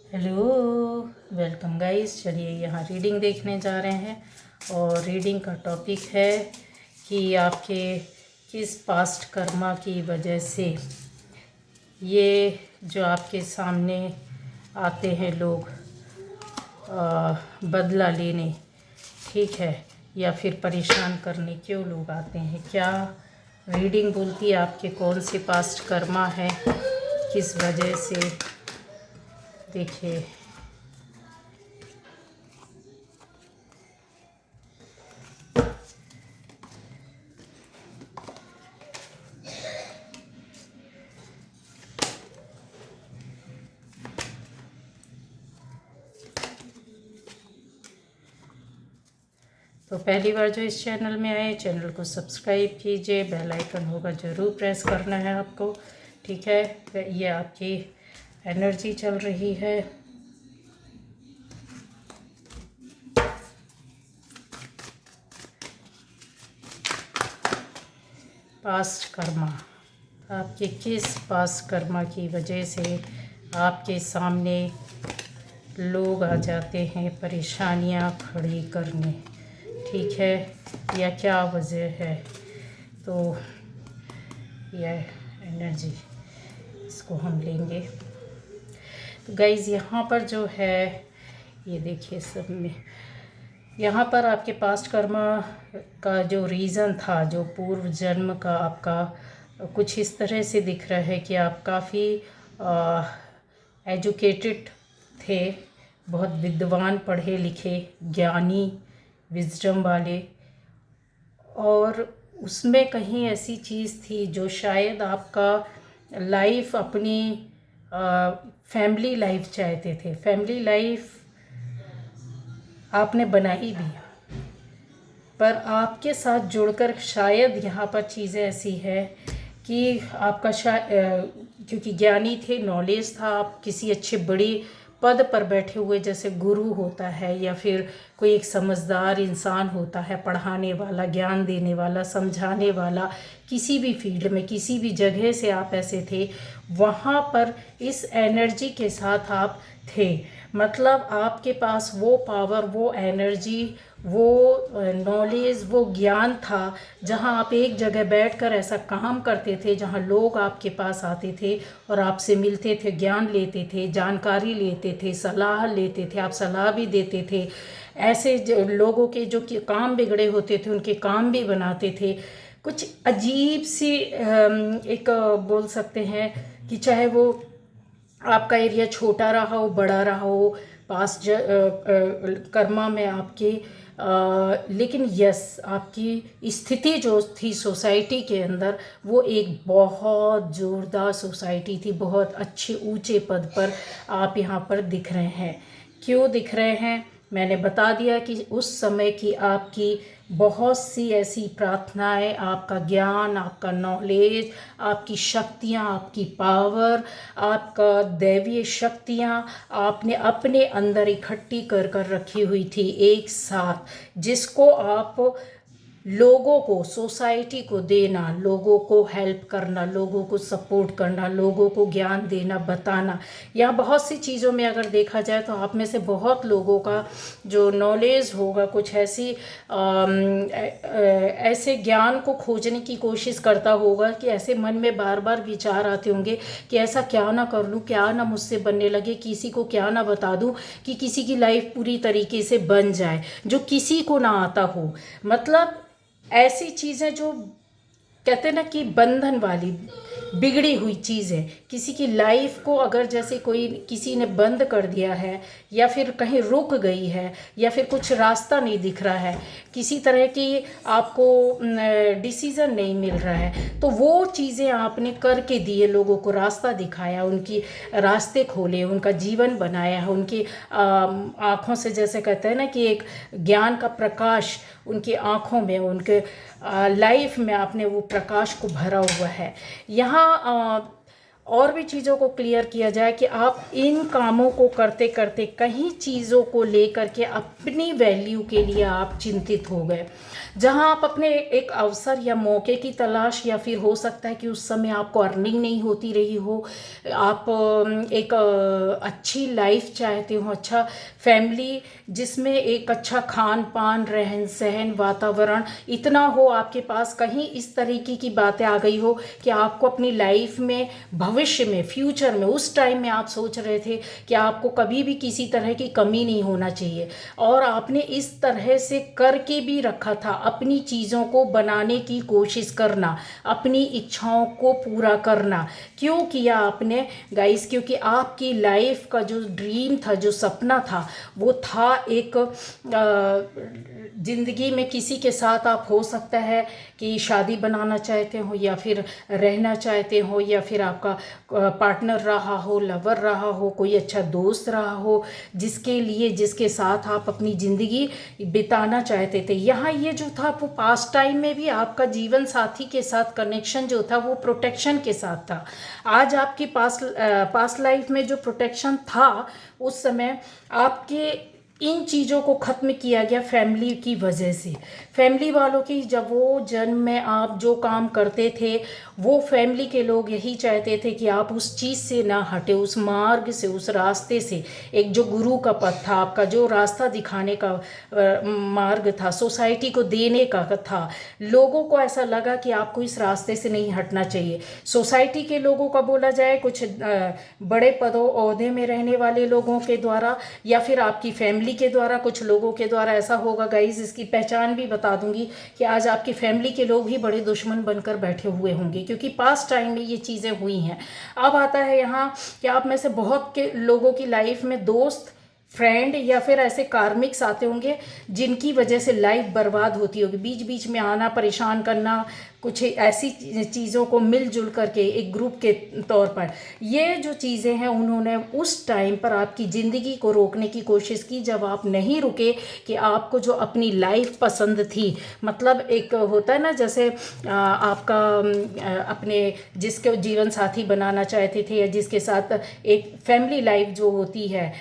Hello, welcome guys. चलिए यहाँ reading देखने जा रहे हैं और रीडिंग का टॉपिक है कि आपके किस पास्ट कर्मा की वजह से ये जो आपके सामने आते हैं लोग बदला लेने, ठीक है, या फिर परेशान करने क्यों लोग आते हैं। क्या रीडिंग बोलती है आपके कौन से पास्ट कर्मा है, किस वजह से। देखिए, तो पहली बार जो इस चैनल में आए, चैनल को सब्सक्राइब कीजिए, बेल आइकन होगा ज़रूर प्रेस करना है आपको, ठीक है। ये आपकी एनर्जी चल रही है। पास्ट कर्मा, आपके किस पास्ट कर्मा की वजह से आपके सामने लोग आ जाते हैं परेशानियां खड़ी करने, ठीक है, या क्या वजह है। तो यह एनर्जी इसको हम लेंगे। तो गाइज़ यहाँ पर जो है, ये देखिए सब में, यहाँ पर आपके पास्ट कर्मा का जो रीज़न था, जो पूर्व जन्म का आपका कुछ इस तरह से दिख रहा है कि आप काफ़ी एजुकेटेड थे, बहुत विद्वान, पढ़े लिखे, ज्ञानी, विजडम वाले, और उसमें कहीं ऐसी चीज़ थी जो शायद आपका लाइफ अपनी फैमिली लाइफ चाहते थे। फैमिली लाइफ आपने बनाई भी, पर आपके साथ जुड़कर शायद यहाँ पर चीज़ें ऐसी है कि आपका क्योंकि ज्ञानी थे, नॉलेज था, आप किसी अच्छे बड़ी पद पर बैठे हुए, जैसे गुरु होता है या फिर कोई एक समझदार इंसान होता है, पढ़ाने वाला, ज्ञान देने वाला, समझाने वाला, किसी भी फील्ड में, किसी भी जगह से आप ऐसे थे, वहाँ पर इस एनर्जी के साथ आप थे। मतलब आपके पास वो पावर, वो एनर्जी, वो नॉलेज, वो ज्ञान था, जहाँ आप एक जगह बैठकर ऐसा काम करते थे, जहाँ लोग आपके पास आते थे और आपसे मिलते थे, ज्ञान लेते थे, जानकारी लेते थे, सलाह लेते थे, आप सलाह भी देते थे। ऐसे लोगों के जो कि काम बिगड़े होते थे, उनके काम भी बनाते थे। कुछ अजीब सी एक बोल सकते हैं कि चाहे वो आपका एरिया छोटा रहा हो, बड़ा रहा हो, पास कर्मा में आपके, लेकिन यस, आपकी स्थिति जो थी सोसाइटी के अंदर, वो एक बहुत ज़ोरदार सोसाइटी थी। बहुत अच्छे ऊंचे पद पर आप यहाँ पर दिख रहे हैं। क्यों दिख रहे हैं, मैंने बता दिया कि उस समय की आपकी बहुत सी ऐसी प्रार्थनाएं, आपका ज्ञान, आपका नॉलेज, आपकी शक्तियाँ, आपकी पावर, आपका दैवीय शक्तियाँ आपने अपने अंदर इकट्ठी कर कर रखी हुई थी एक साथ, जिसको आप लोगों को, सोसाइटी को देना, लोगों को हेल्प करना, लोगों को सपोर्ट करना, लोगों को ज्ञान देना, बताना। या बहुत सी चीज़ों में अगर देखा जाए तो आप में से बहुत लोगों का जो नॉलेज होगा, कुछ ऐसी ऐसे ज्ञान को खोजने की कोशिश करता होगा कि ऐसे मन में बार बार विचार आते होंगे कि ऐसा क्या ना कर लूँ, क्या ना मुझसे बनने लगे, किसी को क्या ना बता दूँ कि किसी की लाइफ पूरी तरीके से बन जाए, जो किसी को ना आता हो। मतलब ऐसी चीज़ें जो कहते हैं ना कि बंधन वाली, बिगड़ी हुई चीज़ है। किसी की लाइफ को अगर जैसे कोई किसी ने बंद कर दिया है, या फिर कहीं रुक गई है, या फिर कुछ रास्ता नहीं दिख रहा है, किसी तरह की आपको डिसीज़न नहीं मिल रहा है, तो वो चीज़ें आपने करके दिए, लोगों को रास्ता दिखाया, उनकी रास्ते खोले, उनका जीवन बनाया है, उनकी आँखों से, जैसे कहते हैं ना कि एक ज्ञान का प्रकाश उनकी आँखों में, उनके लाइफ में आपने वो प्रकाश को भरा हुआ है। यहाँ और भी चीज़ों को क्लियर किया जाए कि आप इन कामों को करते करते कहीं चीज़ों को लेकर के अपनी वैल्यू के लिए आप चिंतित हो गए, जहां आप अपने एक अवसर या मौके की तलाश, या फिर हो सकता है कि उस समय आपको अर्निंग नहीं होती रही हो, आप एक अच्छी लाइफ चाहते हो, अच्छा फैमिली जिसमें एक अच्छा खान पान, रहन सहन, वातावरण इतना हो आपके पास, कहीं इस तरीके की बातें आ गई हो कि आपको अपनी लाइफ में, भविष्य में, फ्यूचर में, उस टाइम में आप सोच रहे थे कि आपको कभी भी किसी तरह की कमी नहीं होना चाहिए, और आपने इस तरह से करके भी रखा था, अपनी चीज़ों को बनाने की कोशिश करना, अपनी इच्छाओं को पूरा करना। क्यों किया आपने गाइस? क्योंकि आपकी लाइफ का जो ड्रीम था, जो सपना था, वो था एक ज़िंदगी में किसी के साथ आप हो सकता है कि शादी बनाना चाहते हो, या फिर रहना चाहते हो, या फिर आपका पार्टनर रहा हो, लवर रहा हो, कोई अच्छा दोस्त रहा हो, जिसके साथ आप अपनी ज़िंदगी बिताना चाहते थे। यहाँ ये जो था वो पास्ट टाइम में भी आपका जीवन साथी के साथ कनेक्शन जो था वो प्रोटेक्शन के साथ था। आज आपकी पास्ट लाइफ में जो प्रोटेक्शन था, उस समय आपके इन चीज़ों को ख़त्म किया गया फैमिली की वजह से। फैमिली वालों की, जब वो जन्म में आप जो काम करते थे, वो फैमिली के लोग यही चाहते थे कि आप उस चीज़ से ना हटे, उस मार्ग से, उस रास्ते से। एक जो गुरु का पथ था, आपका जो रास्ता दिखाने का मार्ग था, सोसाइटी को देने का था, लोगों को ऐसा लगा कि आपको इस रास्ते से नहीं हटना चाहिए। सोसाइटी के लोगों का बोला जाए, कुछ बड़े पदों ओहदे में रहने वाले लोगों के द्वारा, या फिर आपकी फैमिली के द्वारा, कुछ लोगों के द्वारा ऐसा होगा गाइस, इसकी पहचान भी बता दूंगी कि आज आपकी फैमिली के लोग ही बड़े दुश्मन बनकर बैठे हुए होंगे, क्योंकि पास्ट टाइम में ये चीज़ें हुई हैं। अब आता है यहाँ कि आप में से बहुत के लोगों की लाइफ में दोस्त, फ्रेंड, या फिर ऐसे कार्मिक्स आते होंगे जिनकी वजह से लाइफ बर्बाद होती होगी। बीच बीच में आना, परेशान करना, कुछ ऐसी चीज़ों को मिलजुल करके एक ग्रुप के तौर पर, ये जो चीज़ें हैं, उन्होंने उस टाइम पर आपकी ज़िंदगी को रोकने की कोशिश की, जब आप नहीं रुके कि आपको जो अपनी लाइफ पसंद थी, मतलब एक होता है ना, जैसे आपका अपने जिसके जीवन साथी बनाना चाहते थे, या जिसके साथ एक फैमिली लाइफ जो होती है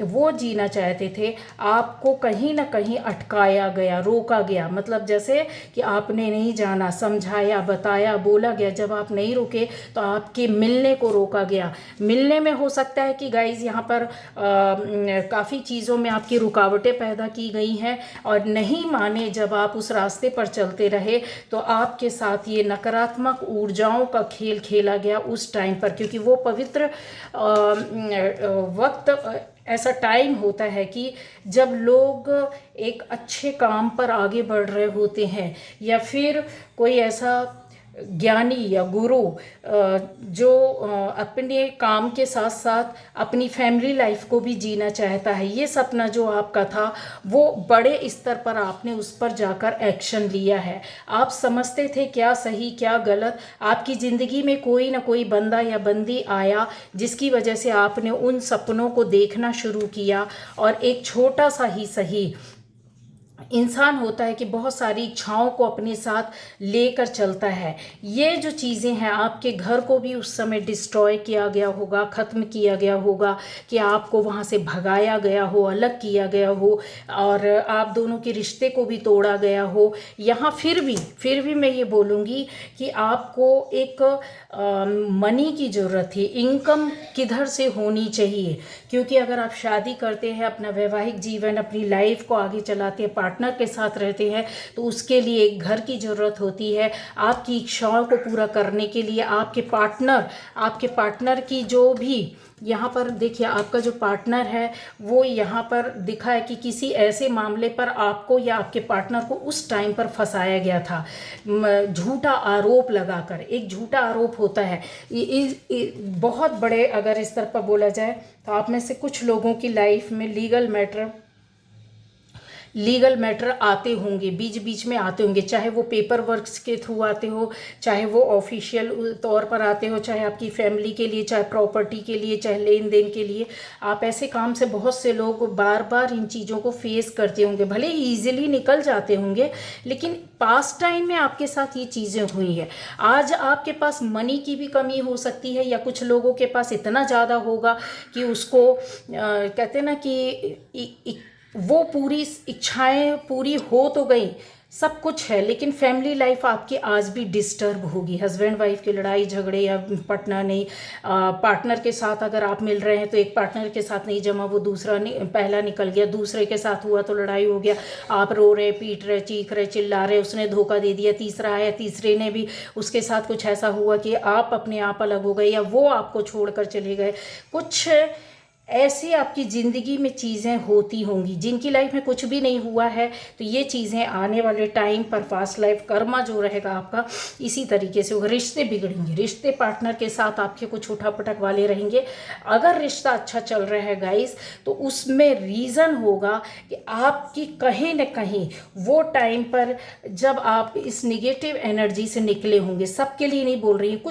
वो जीना चाहते थे, आपको कहीं ना कहीं अटकाया गया, रोका गया। मतलब जैसे कि आपने नहीं जाना, समझाया, बताया, बोला गया, जब आप नहीं रुके तो आपके मिलने को रोका गया। मिलने में हो सकता है कि गाइज यहाँ पर काफ़ी चीज़ों में आपकी रुकावटें पैदा की गई हैं, और नहीं माने जब आप उस रास्ते पर चलते रहे, तो आपके साथ ये नकारात्मक ऊर्जाओं का खेल खेला गया उस टाइम पर, क्योंकि वो पवित्र वक्त, ऐसा टाइम होता है कि जब लोग एक अच्छे काम पर आगे बढ़ रहे होते हैं, या फिर कोई ऐसा ज्ञानी या गुरु जो अपने काम के साथ साथ अपनी फैमिली लाइफ को भी जीना चाहता है। ये सपना जो आपका था, वो बड़े स्तर पर आपने उस पर जाकर एक्शन लिया है। आप समझते थे क्या सही क्या गलत। आपकी ज़िंदगी में कोई ना कोई बंदा या बंदी आया, जिसकी वजह से आपने उन सपनों को देखना शुरू किया, और एक छोटा सा ही सही इंसान होता है कि बहुत सारी इच्छाओं को अपने साथ लेकर चलता है। ये जो चीज़ें हैं, आपके घर को भी उस समय डिस्ट्रॉय किया गया होगा, ख़त्म किया गया होगा, कि आपको वहाँ से भगाया गया हो, अलग किया गया हो, और आप दोनों के रिश्ते को भी तोड़ा गया हो। यहाँ फिर भी मैं ये बोलूँगी कि आपको एक मनी की ज़रूरत है, इनकम किधर से होनी चाहिए, क्योंकि अगर आप शादी करते हैं, अपना वैवाहिक जीवन, अपनी लाइफ को आगे चलाते हैं, पार्टनर के साथ रहते हैं, तो उसके लिए एक घर की ज़रूरत होती है। आपकी इच्छाओं को पूरा करने के लिए आपके पार्टनर की जो भी, यहाँ पर देखिए, आपका जो पार्टनर है वो यहाँ पर दिखा है कि किसी ऐसे मामले पर आपको या आपके पार्टनर को उस टाइम पर फंसाया गया था, झूठा आरोप लगाकर। एक झूठा आरोप होता है, बहुत बड़े अगर स्तर पर बोला जाए, तो आप में से कुछ लोगों की लाइफ में लीगल मैटर लीगल मैटर आते होंगे, बीच बीच में आते होंगे, चाहे वो पेपर वर्क्स के थ्रू आते हो, चाहे वो ऑफिशियल तौर पर आते हो, चाहे आपकी फैमिली के लिए, चाहे प्रॉपर्टी के लिए, चाहे लेन देन के लिए। आप ऐसे काम से बहुत से लोग बार बार इन चीज़ों को फेस करते होंगे, भले ही ईजिली निकल जाते होंगे, लेकिन पास्ट टाइम में आपके साथ ये चीज़ें हुई है। आज आपके पास मनी की भी कमी हो सकती है, या कुछ लोगों के पास इतना ज़्यादा होगा कि उसको कहते हैं ना कि वो पूरी इच्छाएं पूरी हो तो गई, सब कुछ है, लेकिन फैमिली लाइफ आपकी आज भी डिस्टर्ब होगी। हस्बैंड वाइफ की लड़ाई झगड़े, या पार्टनर नहीं, पार्टनर के साथ अगर आप मिल रहे हैं तो एक पार्टनर के साथ नहीं जमा, वो दूसरा नहीं, पहला निकल गया, दूसरे के साथ हुआ तो लड़ाई हो गया, आप रो रहे, पीट रहे, चीख रहे, चिल्ला रहे, उसने धोखा दे दिया, तीसरा आया, तीसरे ने भी, उसके साथ कुछ ऐसा हुआ कि आप अपने आप अलग हो गए, या वो आपको छोड़कर चले गए। कुछ ऐसी आपकी ज़िंदगी में चीज़ें होती होंगी जिनकी लाइफ में कुछ भी नहीं हुआ है, तो ये चीज़ें आने वाले टाइम पर पास्ट लाइफ कर्मा जो रहेगा आपका, इसी तरीके से होगा। रिश्ते बिगड़ेंगे, रिश्ते पार्टनर के साथ आपके कुछ उठापटक वाले रहेंगे। अगर रिश्ता अच्छा चल रहा है गाइस, तो उसमें रीज़न होगा कि आपकी कहीं ना कहीं वो टाइम पर जब आप इस निगेटिव एनर्जी से निकले होंगे, सबके लिए नहीं बोल रही हूँ,